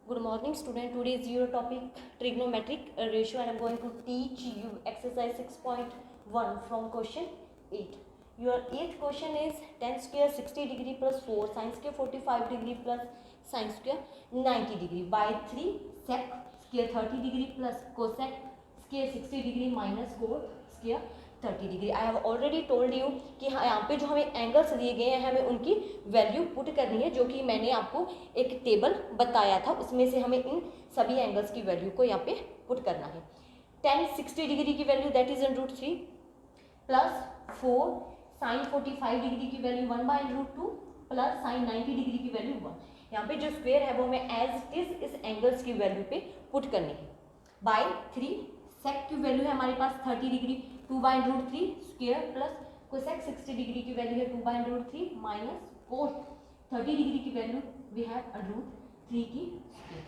Good morning, student. Today is your topic trigonometric ratio, and I am going to teach you exercise 6.1 from question 8. Your 8th question is tan square 60 degree plus 4 sin square 45 degree plus sin square 90 degree by 3 sec square 30 degree plus cosec square 60 degree minus cot square 30 degree. I have already told you कि हाँ यहाँ पे जो हमें angles दिए गए हैं हमें उनकी वैल्यू पुट करनी है, जो कि मैंने आपको एक टेबल बताया था. उसमें से हमें इन सभी एंगल्स की वैल्यू को यहाँ पे पुट करना है. tan 60 डिग्री की value that is √3 plus 4 sin 45 degree की वैल्यू 1/√2 प्लस sin 90 डिग्री की वैल्यू 1. यहाँ पे जो स्क्वायर है वो हमें एज इट इज इस एंगल्स की वैल्यू पे पुट करनी है. बाय 3 सेक की वैल्यू है हमारे पास 30 degree 2/√3 square plus cosec 60 degree की वैल्यू है 2/√3 माइनस कोट 30 डिग्री की वैल्यू वी हैव √3 की square.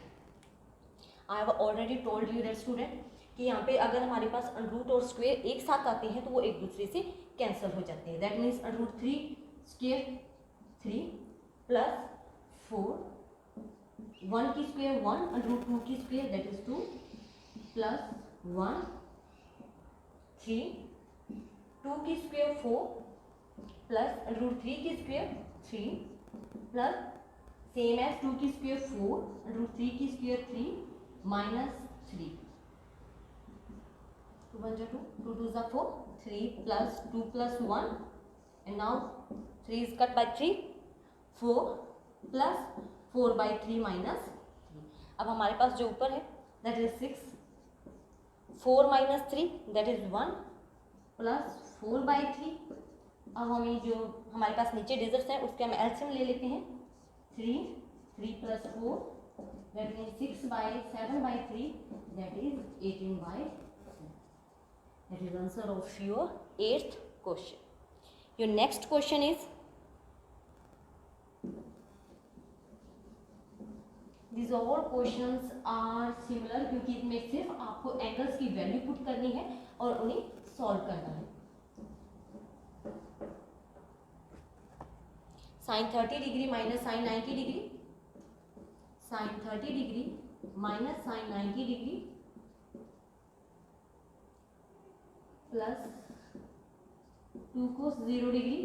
I have already told you that student कि यहाँ पे अगर हमारे पास √ और स्क्वायर एक साथ आते हैं तो वो एक दूसरे से कैंसिल हो जाते हैं. दैट मीन्स √3 स्क्वायर 3 प्लस 4 1 की स्क्वायर 1 √2 की स्क्वायर दैट इज 2 प्लस 1 3 2 की स्क्वायर 4 प्लस √3 की स्क्वायर 3 प्लस सेम एज 2 की स्क्वायर 4 √3 की square 3 minus 3 2 1 2 2 2 4 3 plus 2 plus 1 and now 3 is cut by 3 4 plus 4/3 minus 3. अब हमारे पास जो ऊपर है that is 6 4 minus 3 that is 1 plus 4/3. अब हमें जो हमारे पास नीचे डिजिट्स हैं उसके हम एलसीएम ले लेते हैं. 3 plus 4 that means 6/7/3 that is 18/7. That is answer of your 8th question. Your next question is These all questions are similar क्योंकि इसमें सिर्फ आपको एंगल्स की वैल्यू पुट करनी है और उन्हें सॉल्व करना है. sin 30 degree minus sin 90 degree sin 30 degree minus sin 90 degree plus 2 cos 0 degree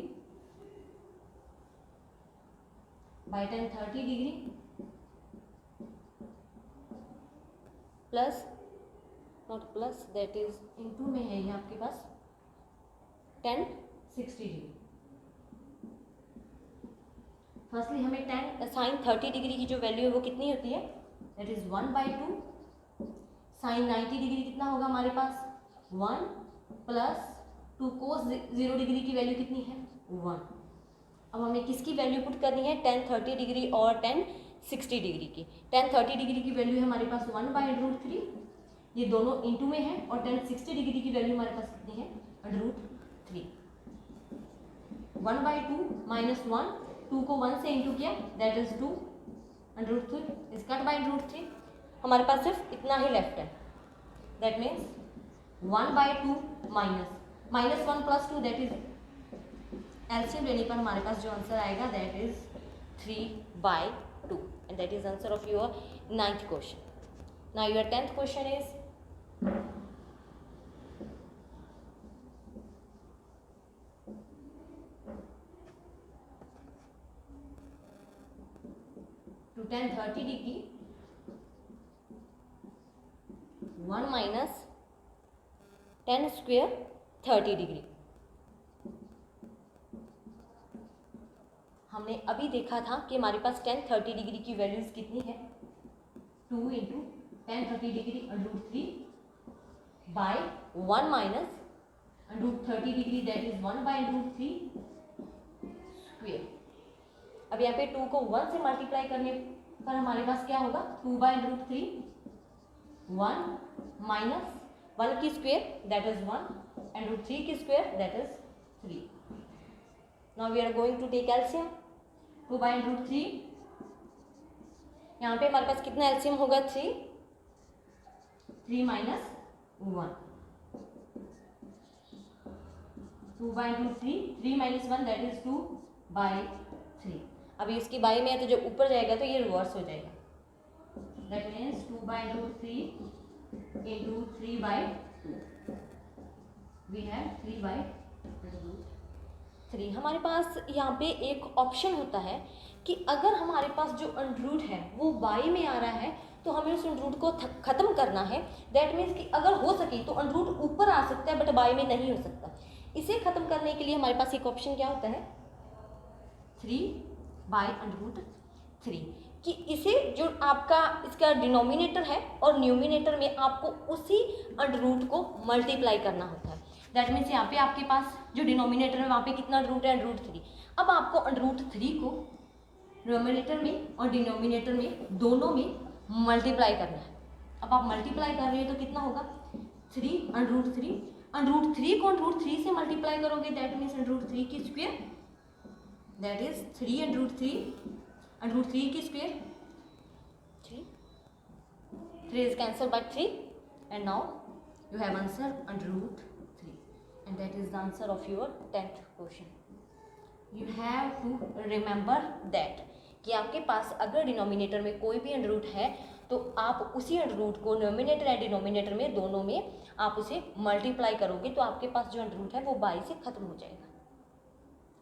by tan 30 degree plus not plus that is into में है ये आपके पास tan 60 डिग्री. फर्स्टली हमें sin 30 डिग्री की जो वैल्यू है वो कितनी होती है दैट इज 1/2. sin 90 डिग्री कितना होगा हमारे पास 1 प्लस 2 cos 0 डिग्री की वैल्यू कितनी है 1. अब हमें किसकी वैल्यू पुट करनी है tan 30 डिग्री और tan 60 डिग्री की. tan 30 डिग्री की वैल्यू है हमारे पास 1/√3, ये दोनों इनटू में है, और tan 60 डिग्री की वैल्यू हमारे पास कितनी है √3. 1/2 माइनस 1 2 को 1 से इंटू किया that is 2 √3 is cut by √3. हमारे पास सिर्फ इतना ही लेफ्ट है that means 1/2 minus 1 plus 2 that is LCM लेने पर हमारे पास जो आंसर आएगा that is 3/2 and that is answer of your 9th question. Now your 10th question is to tan 30 degree 1 minus tan square 30 degree. हमने अभी देखा था कि हमारे पास tan 30 डिग्री की वैल्यूज कितनी है 2 into tan 30 degree √3 by 1 minus √30 degree that is 1/√3 square. अब यहाँ पे 2 को 1 से मल्टीप्लाई करने पर हमारे पास क्या होगा 2/√3 1 माइनस 1 की स्क्वेयर दैट इज 1 एंड √3 की square that is 3. Now we are going to take LCM. 2/√3 यहाँ पे हमारे पास कितना एलसीएम होगा 3 माइनस 1 2/√3 3 माइनस 1 दैट इज 2/3. अभी इसकी बाई में है तो जब ऊपर जाएगा तो ये रिवर्स हो जाएगा. That means 2/√3 into 3/2, we have 3/√3। हमारे पास यहाँ पे एक ऑप्शन होता है कि अगर हमारे पास जो अंडरूट है वो बाई में आ रहा है तो हमें उस अंडरूट को ख़त्म करना है। दैट मीन्स कि अगर हो सके तो अंडरूट ऊपर आ सकता है बट बाई में नहीं हो सकता। इसे ख़त्म करने के लिए हमारे पास एक ऑप्शन क्या होता है, 3/√3, कि इसे जो आपका इसका डिनोमिनेटर है और न्यूमिनेटर में आपको उसी अंडरूट को मल्टीप्लाई करना होता है। दैट मीन्स यहाँ पे आपके पास जो डिनोमिनेटर है वहाँ पे कितना अंडरूट है, √3। अब आपको √3 को न्यूमिनेटर में और डिनोमिनेटर में दोनों में मल्टीप्लाई करना है। अब आप मल्टीप्लाई कर रहे हो तो कितना होगा, 3/√3। √3 को √3 से मल्टीप्लाई करोगे दैट मीन्स √3 की स्क्वायर, दैट इज 3/√3, √3 की square 3 is cancelled by 3 and now you have answer √3 and that is the answer of your 10th question. You have to remember that कि आपके पास अगर डिनोमिनेटर में कोई भी अंडरूट है तो आप उसी अंडरूट को न्यूमिनेटर एंड डिनोमिनेटर में दोनों में आप उसे मल्टीप्लाई करोगे तो आपके पास जो अंडरूट है वो बाई से खत्म हो जाएगा।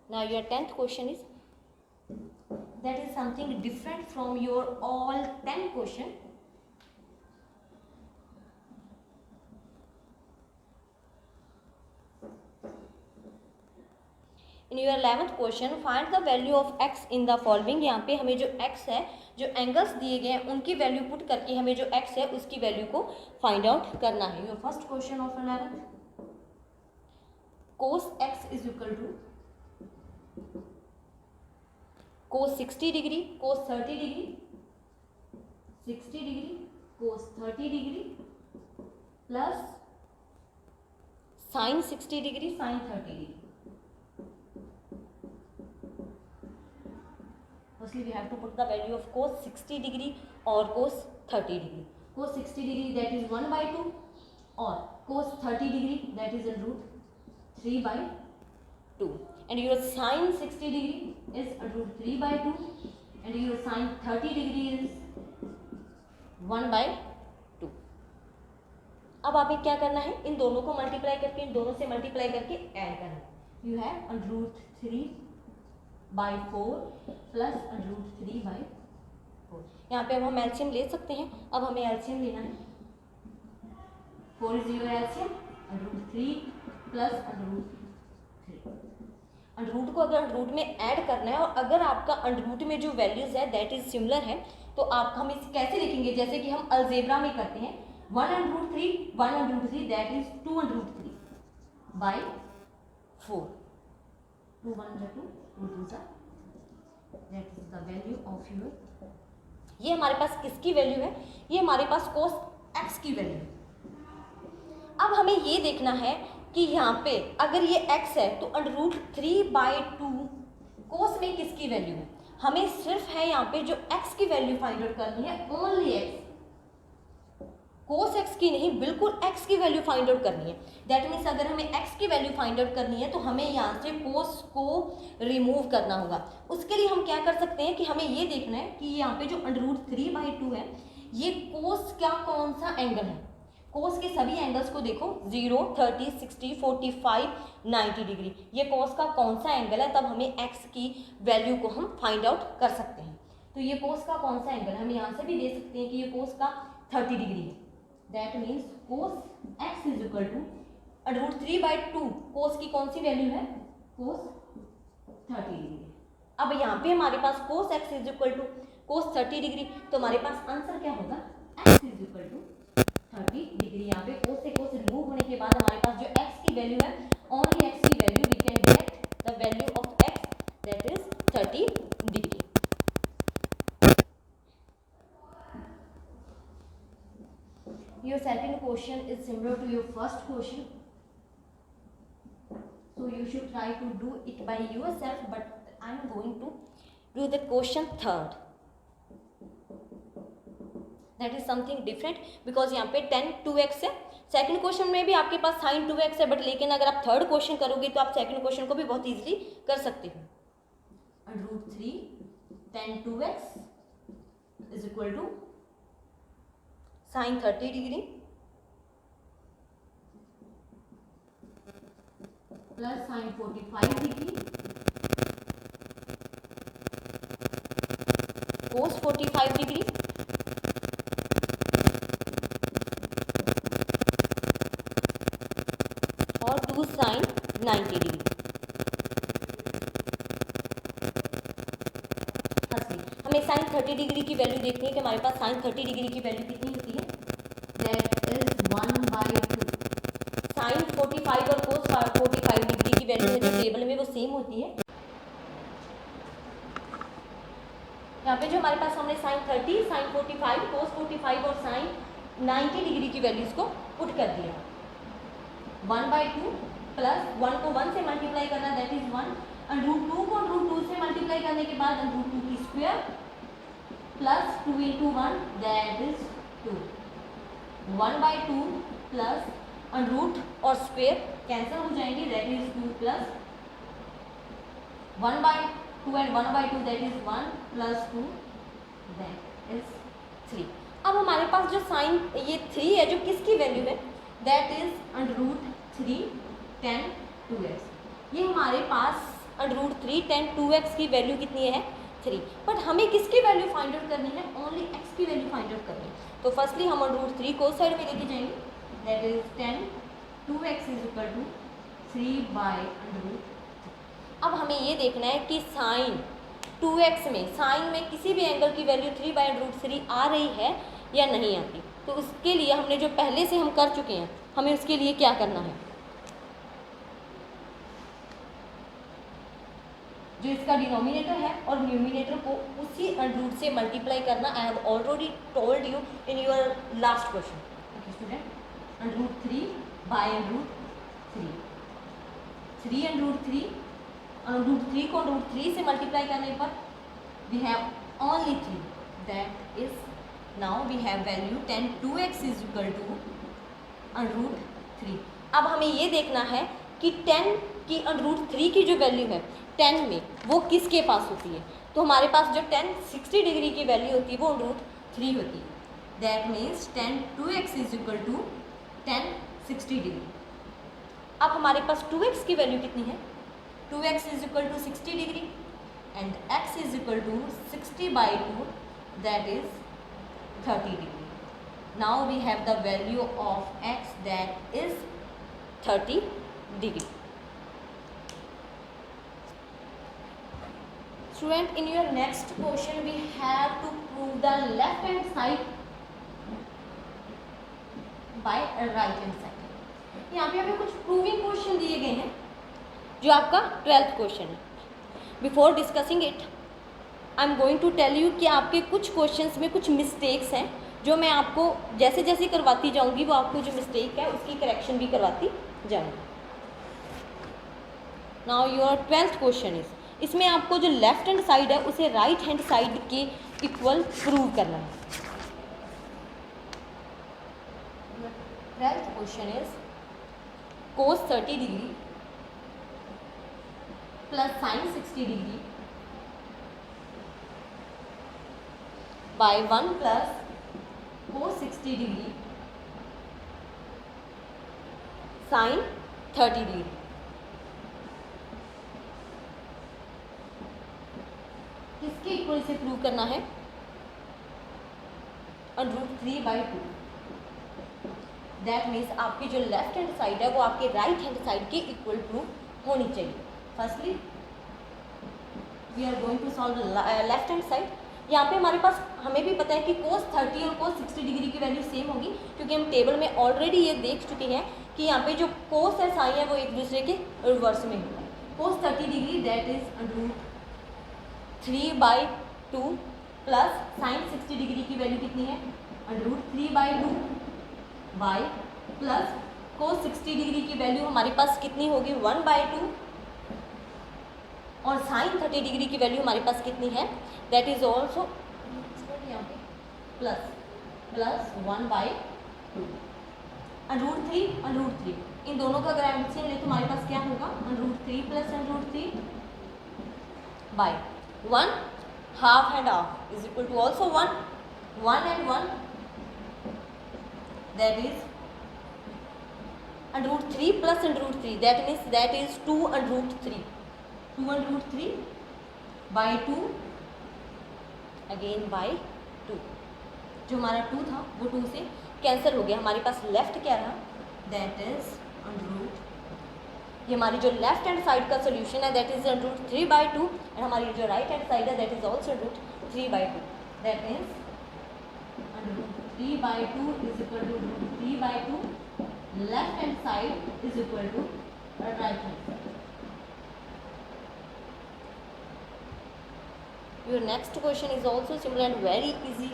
Now your 10th question is, that is something different from your all 10 question. In your 11th question, find the value of x in the following. यहाँ पे हमें जो x है, जो एंगल्स दिए गए हैं उनकी वैल्यू पुट करके हमें जो x है उसकी वैल्यू को फाइंड आउट करना है। Your first question of 11th, cos x is equal to cos 60 degree, cos 30 degree, 60 degree cos 30 degree plus sin 60 degree sin 30 degree. Firstly, we have to put the value of cos 60 degree or cos 30 degree. Cos 60 degree that is 1/2 or cos 30 degree that is √3/2 and your sin 60 degree is √3/2 and your sin 30 degree is 1/2। अब आपको क्या करना है, इन दोनों को multiply करके, इन दोनों से मल्टीप्लाई करके ऐड करना है। You have √3/4 plus √3/4। यहाँ पे अब हम एलसीएम ले सकते हैं। अब हमें एलसीएम लेना है, 4 is your LCM, √3 plus √3। Under root को अगर अंडरूट में ऐड करना है और अगर आपका अंडरूट में जो वैल्यूज है दैट इज सिमिलर है तो आप हम इसे कैसे लिखेंगे, जैसे कि हम अलजेब्रा में करते हैं 1√3 that is 2√3/4, 2 1 2 2 2 that is the value of your. ये हमारे पास किसकी वैल्यू है, ये हमारे पास cos x की वैल्यू है। अब हमें ये देखना है कि यहाँ पे अगर ये x है तो √3/2 cos में किसकी वैल्यू है। हमें सिर्फ है यहाँ पे जो x की वैल्यू फाइंड आउट करनी है, ओनली x, cos x की नहीं, बिल्कुल x की वैल्यू फाइंड आउट करनी है। दैट मीन्स अगर हमें x की वैल्यू फाइंड आउट करनी है तो हमें यहाँ से cos को रिमूव करना होगा। उसके लिए हम क्या कर सकते हैं कि हमें ये देखना है कि यहाँ पे जो √3/2 है ये cos का कौन सा एंगल है। cos के सभी एंगल्स को देखो, 0 30 60 45 90 डिग्री, ये cos का कौन सा एंगल है, तब हमें x की वैल्यू को हम फाइंड आउट कर सकते हैं। तो ये cos का कौन सा एंगल, हम यहाँ से भी दे सकते हैं कि ये cos का 30 डिग्री है। That means cos x is equal to √3/2, cos की कौन सी वैल्यू है, cos 30 डिग्री। अब यहाँ पे हमारे पास cos x is equal to cos 30 degree, तो हमारे पास आंसर क्या होगा, x is equal to 30 degree. यहाँ पे cos से cos रिमूव होने के बाद हमारे पास जो x की वैल्यू है, ओनली x की value we can get the value of x that is 30 degree. Your second question is similar to your first question, so you should try to do it by yourself, but I am going to do the question third. That is something different because यहाँ पे tan 2x है। Second question में भी आपके पास sin 2x है, but लेकिन अगर आप थर्ड क्वेश्चन करोगे तो आप सेकंड क्वेश्चन को भी बहुत इजीली कर सकते हो। √3 tan 2x is equal to sine 30 degree plus sine 45 degree cos 45 degree और 2 साइन 90 डिग्री। हमें साइन 30 डिग्री की वैल्यू देखनी है कि हमारे पास साइन 30 डिग्री की वैल्यू कितनी होती है, दैट इज 1/2। साइन 45 और कोस 45 डिग्री की वैल्यू है जो टेबल में वो सेम होती है। यहाँ पे जो हमारे पास हमने साइन 30, साइन 45, कोस 45 और साइन 90 डिग्री की वैल्यूज को पुट कर दिया। 1/2 प्लस 1 को 1 से मल्टीप्लाई करना, दैट इज 1, √2 को √2 से मल्टीप्लाई करने के बाद √2 की square plus 2 × 1 that is 2। 1/2 plus √ और स्क्वायर कैंसिल हो जाएंगे, that is 2 plus 1/2 and 1/2 that is 1 plus 2 that is 3। अब हमारे पास जो साइन ये 3 है जो किसकी वैल्यू है, दैट इज √3 tan 2x। ये हमारे पास √3 tan 2x की वैल्यू कितनी है, 3। बट हमें किसकी वैल्यू फाइंड आउट करनी है, ओनली x की वैल्यू फाइंड आउट करनी है। तो फर्स्टली हम √3 को साइड में लेके जाएंगे, that is tan 2x is equal to 3/√3। अब हमें ये देखना है कि साइन 2x में साइन में किसी भी एंगल की वैल्यू 3/√3 आ रही है या नहीं आती। तो उसके लिए हमने जो पहले से हम कर चुके हैं, हमें उसके लिए क्या करना है, जो इसका डिनोमिनेटर है और न्यूमिनेटर को उसी √ से मल्टीप्लाई करना। I have already told you in your last question. Okay student, √3/√3, 3 √3 को √3 से मल्टीप्लाई करने पर we have only 3, that is now we have value tan 2x is equal to √3। अब हमें ये देखना है कि 10 की √3 की जो वैल्यू है 10 में वो किसके पास होती है। तो हमारे पास जो tan 60 डिग्री की वैल्यू होती है वो √3 होती है, that means tan 2x is equal to tan 60 degree. अब हमारे पास 2x की वैल्यू कितनी है, 2x is equal to 60 degree and x is equal to 60/2 that is 30 degree. Now we have the value of x that is 30 degree. Student, in your next question we have to prove the left hand side by right hand side। यहाँ पे हमें कुछ proving question दिए गए हैं जो आपका 12th question है। Before discussing it I am going to tell you कि आपके कुछ क्वेश्चंस में कुछ मिस्टेक्स हैं जो मैं आपको जैसे जैसे करवाती जाऊंगी वो आपको जो मिस्टेक है उसकी करेक्शन भी करवाती जाऊंगी। Now your 12th question is, इसमें आपको जो लेफ्ट हैंड साइड है उसे राइट हैंड साइड के इक्वल प्रूव करना है। 12th question is cos 30 degree plus sign 60 degree by 1 plus cos 60 degree sine 30 degree. किसके इक्वल से प्रूव करना है, √3/2। दैट मीन्स आपकी जो लेफ्ट हैंड साइड है वो आपके राइट हैंड साइड के इक्वल प्रूव होनी चाहिए। Firstly we are going to solve left hand side. यहाँ पे हमारे पास हमें भी पता है कि cos 30 और cos 60 डिग्री की वैल्यू सेम होगी, क्योंकि हम टेबल में ऑलरेडी ये देख चुके हैं कि यहाँ पे जो cos है साइन है वो एक दूसरे के रिवर्स में होता है। cos 30 degree that is √3/2 plus sign 60 degree की वैल्यू कितनी है, √3/2 बाय प्लस cos 60 डिग्री की वैल्यू हमारे पास कितनी होगी, 1/2 और साइन 30 डिग्री की वैल्यू हमारे पास कितनी है, दैट इज ऑल्सो प्लस 1/2। √3 इन दोनों का अगर एलसीएम ले तो हमारे पास क्या होगा, √3 plus √3 by 1 half and half is equal to also 1 1 and 1 that is under root 3 plus under root 3, that means that is 2 under root 3, 2 under root 3 by 2 again by 2. जो हमारा 2 था वो 2 से कैंसिल हो गया, हमारे पास लेफ्ट क्या रहा, दैट इज अंडर रूट, ये हमारी जो लेफ्ट हैंड साइड का सोल्यूशन है that is under root 3 by 2 and हमारी जो राइट हैंड साइड है that is also under root 3 by 2, that means under root 3 by 2 is equal to root 3 by 2, left hand side is equal to right hand side. Your next question is also similar and very easy.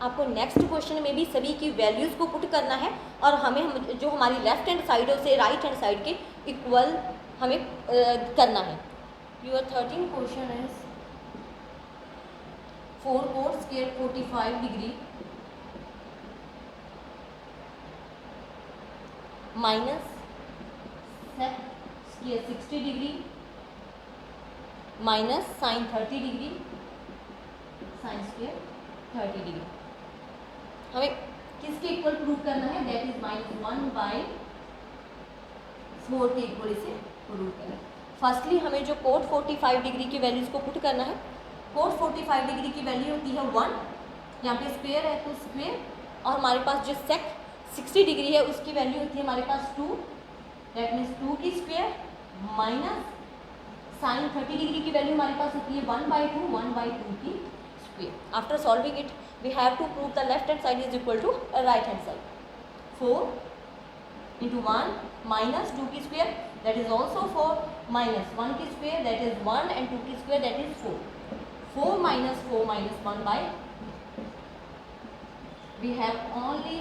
आपको next question में भी सभी की values को put करना है और हमें जो हमारी लेफ्ट हैंड साइड है उसे राइट हैंड साइड के इक्वल हमें करना है. Your 13 question is 4 cot square 45 degree minus sec square 60 degree minus sin 30 degree sin square 30 degree. हमें किसके इक्वल प्रूव करना है, दैट इज -1/4 के इक्वल इसे प्रूव करना है. फर्स्टली हमें जो कोट 45 डिग्री की वैल्यूज़ को पुट करना है. कोट 45 डिग्री की वैल्यू होती है 1, यहाँ पे स्क्वायर है तो स्क्वायर, और हमारे पास जो सेक 60 डिग्री है उसकी वैल्यू होती है हमारे पास 2, दैट मीन्स 2 की स्क्वायर माइनस साइन 30 डिग्री की वैल्यू हमारे पास होती है 1/2 की square. After solving it we have to prove the left hand side is equal to right hand side. 4 into 1 minus 2 की square that is also 4 minus 1 की square that is 1 and 2 की square that is 4. 4 minus 1 by we have only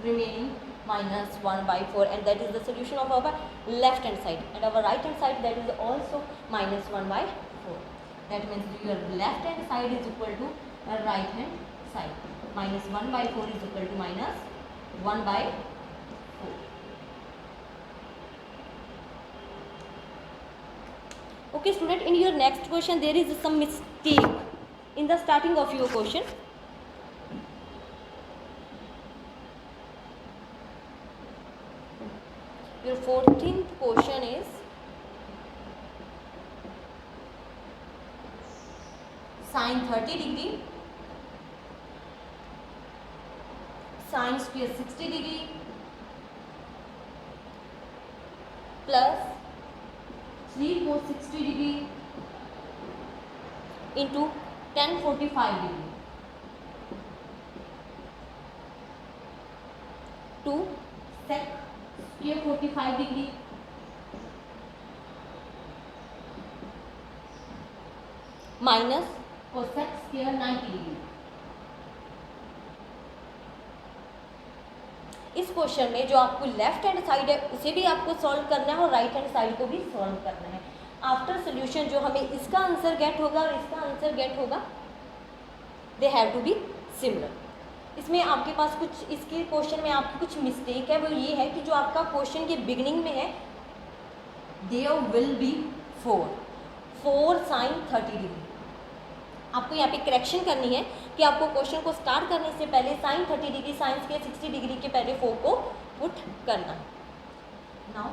remaining -1/4 and that is the solution of our left hand side, and our right hand side that is also -1/4. That means your left hand side is equal to right hand side. -1/4 is equal to -1/4. Okay student, in your next question there is some mistake in the starting of your question. Your 14th question is sin 30 degree sin square 60 degree plus 3 cos 60 degree into tan 45 degree to sec square 45 degree minus cosec square 90 degree. इस question में जो आपको left hand side है उसे भी आपको solve करना है और राइट हैंड साइड को भी सॉल्व करना है. आफ्टर सोल्यूशन जो हमें इसका आंसर गेट होगा और इसका आंसर गेट होगा they have to be similar. इसमें आपके पास कुछ इसके क्वेश्चन में आपकी कुछ मिस्टेक है, वो ये है कि जो आपका क्वेश्चन के बिगिनिंग में है there will be 4 sin 30 degree. आपको यहाँ पे करेक्शन करनी है कि आपको क्वेश्चन को स्टार्ट करने से पहले sin 30 डिग्री साइन के 60 डिग्री के पहले 4 को पुट करना है. नाउ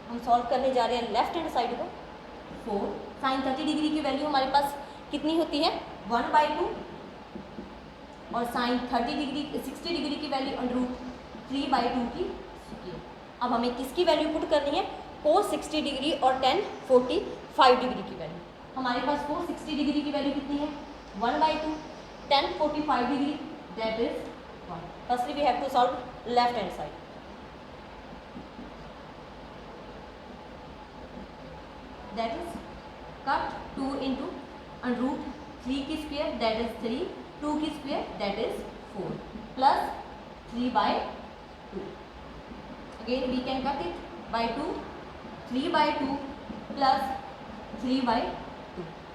हम सॉल्व करने जा रहे हैं लेफ्ट हैंड साइड को. 4 sin 30 डिग्री की वैल्यू हमारे पास कितनी होती है 1/2 और sin 30 डिग्री 60 डिग्री की वैल्यू √3/2 की स्क्वायर. अब हमें किसकी वैल्यू पुट करनी है, cos 60 डिग्री और tan 45 डिग्री की वैल्यू. हमारे पास cos 60 डिग्री की वैल्यू कितनी है 1/2, tan 45 degree that is 1. Firstly we have to solve left hand side. That is cut 2 into √3 की स्क्वायर दैट इज 3, 2 की square that is 4 plus 3/2. Again we can cut it by 2, 3/2 plus 3/2.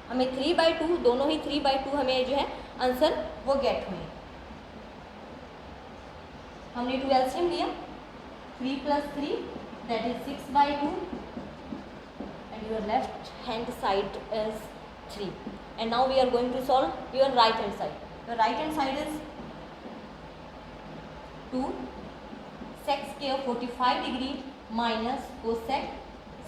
हमें 3/2 दोनों ही 3/2 हमें जो है answer वो gate हुए. हमने 2 एलसीएम लिया 3 + 3 that is 6/2 and your left hand side is 3. And now we are going to solve your right hand side. Your right hand side is 2 sec square 45 degree minus cosec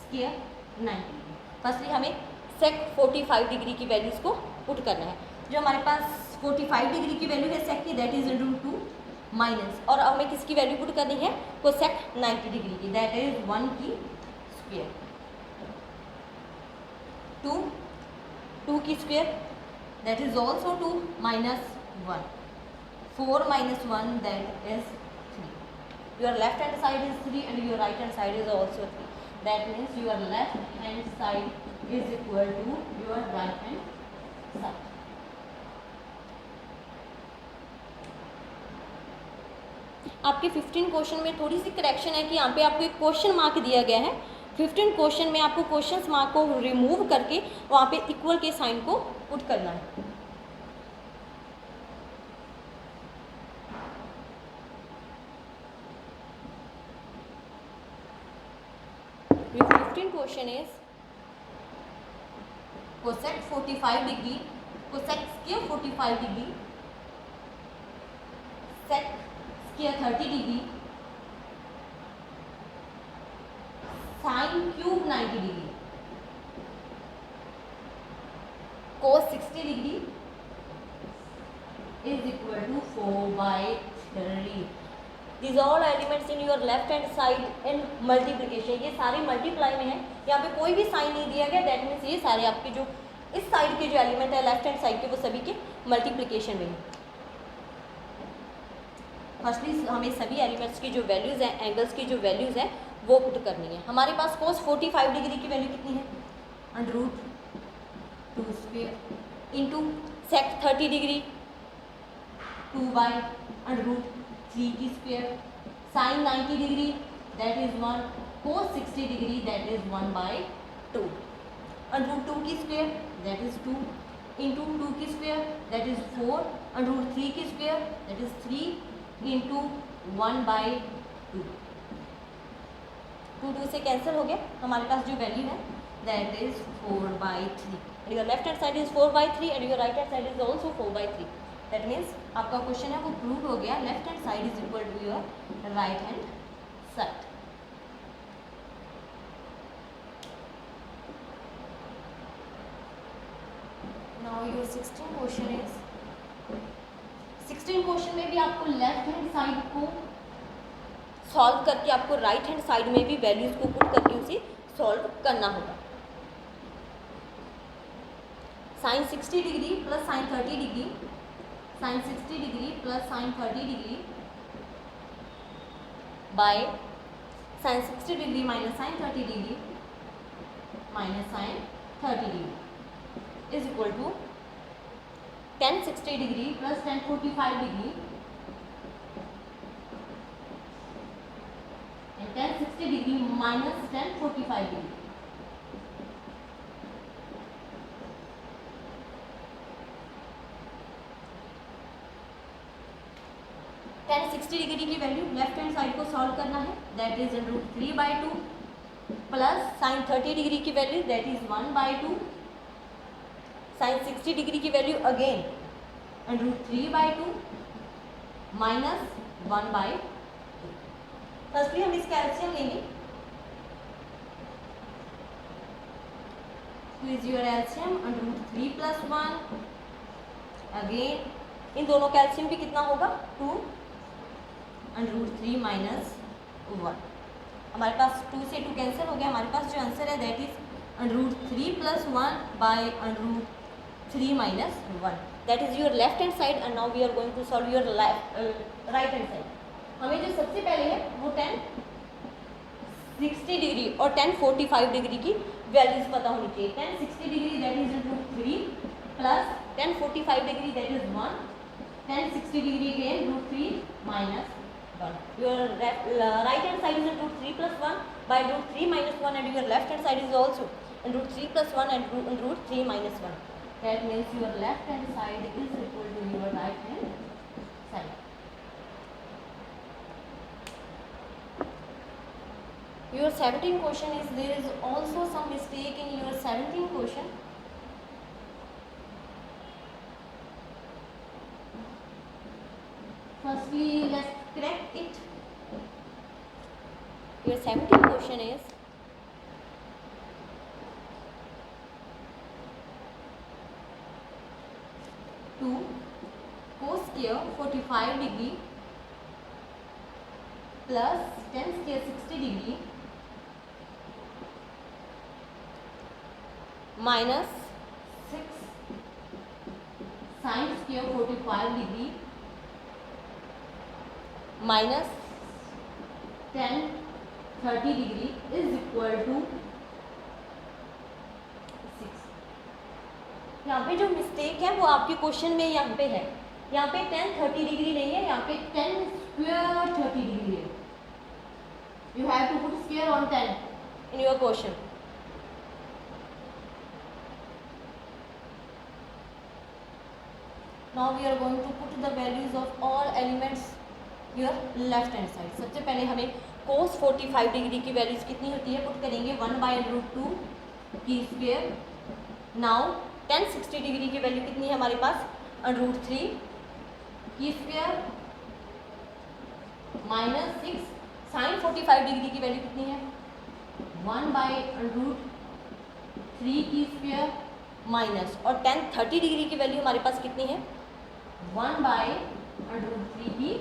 square 90 degree. Firstly हमें सेक 45 degree की values को put करना है. जो हमारे पास 45 degree की value है सेक की, दैट इज √2 माइनस, और हमें किसकी वैल्यू पुट करनी है, कोसेक 90 डिग्री की, दैट इज 1 की स्क्वायर. 2 की square that is also 2 minus 1, 4 minus 1 that is 3. Your left hand side is 3 and your right hand side is also 3. That means your left hand side is equal to your right hand side. आपके 15 question में थोड़ी सी correction है कि यहाँ पे आपको एक question mark दिया गया है. 15 क्वेश्चन में आपको क्वेश्चन मार्क को रिमूव करके वहाँ पे इक्वल के साइन को पुट करना है. Your 15 question is cosec 45 degree, cosec square 45 degree, sec square 30 degree, sin cube 90 degree, cos 60 degree is equal to 4/3. These all elements in your left hand side in multiplication. ये सारे multiply में है, यहाँ पे कोई भी साइन नहीं दिया गया. दैट मीन्स ये सारे आपके जो इस साइड के जो एलिमेंट है लेफ्ट हैंड साइड के, वो सभी के मल्टीप्लिकेशन में है. फर्स्टली हमें सभी एलिमेंट्स की जो वैल्यूज़ हैं, एंगल्स की जो वैल्यूज़ है वो पुट करनी है. हमारे पास cos 45 डिग्री की वैल्यू कितनी है, √2 स्क्वायर इंटू सेक 30 डिग्री 2/√3 की square, sine 90 degree that is 1, cos 60 degree that is 1/2, √2 की स्क्वायर दैट इज 2 इंटू 2 की स्क्वायर दैट इज 4, √3 की स्क्वायर दैट इज 3 इंटू 1/2. 2 से कैंसिल हो गया. हमारे पास जो वैल्यू है that is 4/3. Your left hand side is 4/3 and your right hand side is also 4/3. That means आपका क्वेश्चन है वो प्रूव हो गया. Left hand side is equal to your right hand side. Now your 16 question is, 16 question में भी आपको left hand side को solve करके आपको राइट हैंड साइड में भी वैल्यूज को पुट करके उसे सॉल्व करना होगा. Sine 60 degree plus sine 30 degree, sine 60 degree plus sine 30 degree by sine 60 degree minus sine 30 degree minus sine 30 degree is equal to tan 60 degree plus tan 45 degree and tan 60 degree minus tan 45 degree. tan 60 degree की value left hand side को solve करना है, that is √3/2 plus sine 30 degree की value that is 1/2, sign 60 degree की value again √3/2 minus 1/2. Firstly हम इसका LCM लेंगे. तो इज योर एलसीएम √3 + 1 अगेन. इन दोनों का एलसीएम भी कितना होगा, 2 √3 माइनस 1. हमारे पास 2 से 2 कैंसिल हो गया. हमारे पास जो आंसर है that is √3 + 1/√3 minus 1. That is your left hand side. And now we are going to solve your right hand side. हमें जो सबसे पहले है वो tan 60 डिग्री और tan 45 डिग्री की वैल्यूज पता होनी चाहिए. tan 60 degree that is √3 plus tan 45 degree that is 1, tan 60 degree again √3 minus 1. Your right hand side is √3 + 1/√3 minus 1 and your left hand side is also √3 + 1 and √3 minus 1. That means your left hand side is equal to your right hand side. Your 17 question is, there is also some mistake in your 17 question. Firstly, let's correct it. Your 17 question is, to cos square 45 degree plus tan square 60 degree minus 6 sin square 45 degree minus tan 30 degree is equal to 6. यहाँ पे जो mistake है वो आपके question में यहाँ पे है, यहाँ पे tan 30 डिग्री नहीं है, यहाँ पे tan square 30 डिग्री है. You have to put square on tan in your question. Now we are going to put the values of all elements your left hand side. सबसे पहले हमें cos 45 डिग्री की values कितनी होती है put करेंगे 1/√2 की स्क्वायर. नाउ tan 60 डिग्री की वैल्यू कितनी है हमारे पास √3 की स्क्वायर माइनस 6 sin 45 डिग्री की वैल्यू कितनी है 1/√3 की स्क्वायर माइनस, और tan 30 डिग्री की वैल्यू हमारे पास कितनी है 1/√3 की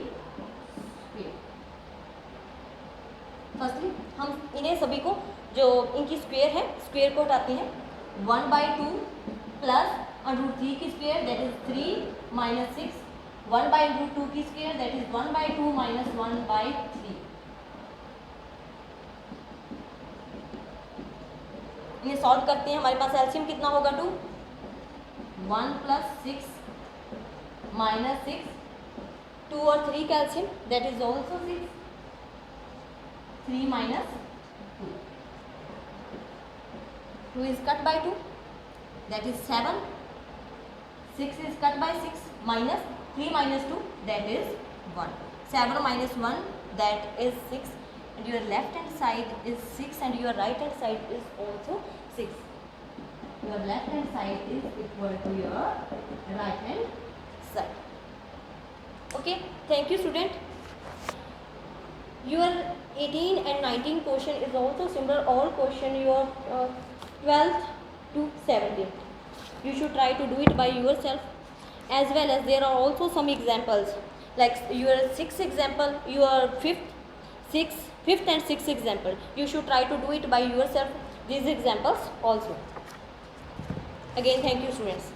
स्क्वायर. फर्स्टली हम इन्हें सभी को जो इनकी स्क्वायर है स्क्वायर को हटाते हैं. 1/2 प्लस √3 की स्क्वायर दैट इज 3 माइनस 6, 1/√2 की स्क्वायर दैट इज 1/2 माइनस 1/3. इन्हें सॉल्व करते हैं, हमारे पास एलसीएम कितना होगा 2, 1 प्लस 6 माइनस 6, 2 और 3 का LCM that is also 6, 3 minus 2 is cut by 2 that is 7, 6 is cut by 6 minus 3 minus 2 that is 1, 7 minus 1 that is 6, and your left hand side is 6 and your right hand side is also 6. Your left hand side is equal to your right hand side. Okay, thank you student. Your 18 and 19 question is also similar, all question your 12th to 17th. You should try to do it by yourself, as well as there are also some examples like your 6th example, your 5th and 6th example. You should try to do it by yourself, these examples also. Again, thank you students.